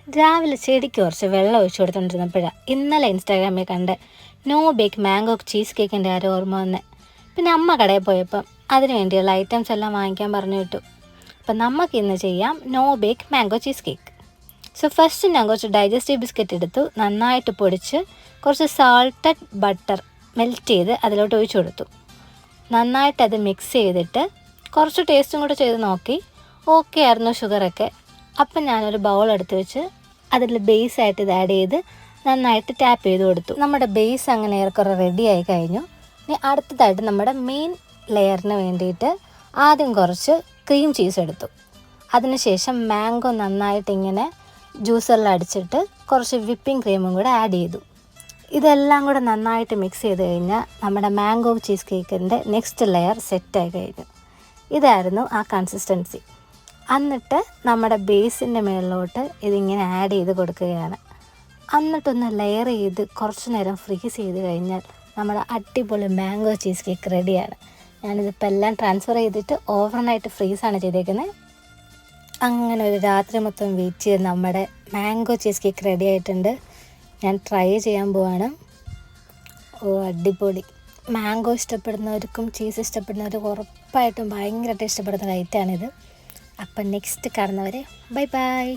രാവിലെ ചെടിക്ക് കുറച്ച് വെള്ളം ഒഴിച്ചു കൊടുത്തുകൊണ്ടിരുന്നപ്പോഴാണ് ഇന്നലെ ഇൻസ്റ്റാഗ്രാമിൽ കണ്ട് നോ ബേക്ക് മാംഗോ ചീസ് കേക്കിൻ്റെ ആരോ ഓർമ്മ വന്നെ. പിന്നെ അമ്മ കടയിൽ പോയപ്പം അതിന് വേണ്ടിയുള്ള ഐറ്റംസ് എല്ലാം വാങ്ങിക്കാൻ പറഞ്ഞു വിട്ടു. അപ്പം നമുക്ക് ഇന്ന് ചെയ്യാം no bake mango cheese cake. So first ഞാൻ കുറച്ച് ഡൈജസ്റ്റീവ് ബിസ്ക്കറ്റ് എടുത്തു, നന്നായിട്ട് പൊടിച്ച് കുറച്ച് സാൾട്ടഡ് ബട്ടർ മെൽറ്റ് ചെയ്ത് അതിലോട്ട് ഒഴിച്ചു കൊടുത്തു. നന്നായിട്ടത് മിക്സ് ചെയ്തിട്ട് കുറച്ച് ടേസ്റ്റും കൂടെ ചെയ്ത് നോക്കി. ഓക്കെ ആയിരുന്നു ഷുഗറൊക്കെ. അപ്പം ഞാനൊരു ബൗൾ എടുത്ത് വെച്ച് അതിൽ ബേസായിട്ട് ഇത് ആഡ് ചെയ്ത് നന്നായിട്ട് ടാപ്പ് ചെയ്ത് കൊടുത്തു. നമ്മുടെ ബേസ് അങ്ങനെ ഏറെക്കുറെ റെഡി ആയി കഴിഞ്ഞു. ഇനി അടുത്തതായിട്ട് നമ്മുടെ മെയിൻ ലെയറിന് വേണ്ടിയിട്ട് ആദ്യം കുറച്ച് ക്രീം ചീസ് എടുത്തു. അതിനുശേഷം മാംഗോ നന്നായിട്ട് ഇങ്ങനെ ജ്യൂസറിൽ അടിച്ചിട്ട് കുറച്ച് വിപ്പിംഗ് ക്രീമും കൂടെ ആഡ് ചെയ്തു. ഇതെല്ലാം കൂടെ നന്നായിട്ട് മിക്സ് ചെയ്ത് കഴിഞ്ഞാൽ നമ്മുടെ മാംഗോ ചീസ് കേക്കിൻ്റെ നെക്സ്റ്റ് ലെയർ സെറ്റായി കഴിഞ്ഞു. ഇതായിരുന്നു ആ കൺസിസ്റ്റൻസി. എന്നിട്ട് നമ്മുടെ ബേസിൻ്റെ മുകളിലോട്ട് ഇതിങ്ങനെ ആഡ് ചെയ്ത് കൊടുക്കുകയാണ്. എന്നിട്ടൊന്ന് ലെയർ ചെയ്ത് കുറച്ച് നേരം ഫ്രീസ് ചെയ്ത് കഴിഞ്ഞാൽ നമ്മുടെ അടിപൊളി മാംഗോ ചീസ് കേക്ക് റെഡിയാണ്. ഞാനിതിപ്പോൾ എല്ലാം ട്രാൻസ്ഫർ ചെയ്തിട്ട് ഓവർനൈറ്റ് ഫ്രീസാണ് ചെയ്തേക്കുന്നത്. അങ്ങനെ ഒരു രാത്രി മൊത്തം വെയിറ്റ് ചെയ്ത് നമ്മുടെ മാംഗോ ചീസ് കേക്ക് റെഡി ആയിട്ടുണ്ട്. ഞാൻ ട്രൈ ചെയ്യാൻ പോവാണ്. അടിപൊളി. മാംഗോ ഇഷ്ടപ്പെടുന്നവർക്കും ചീസ് ഇഷ്ടപ്പെടുന്നവർക്കും ഉറപ്പായിട്ടും ഭയങ്കരമായിട്ട് ഇഷ്ടപ്പെടുന്ന ഐറ്റമാണിത്. അപ്പം നെക്സ്റ്റ് കാണുന്നവരെ ബൈ ബൈ.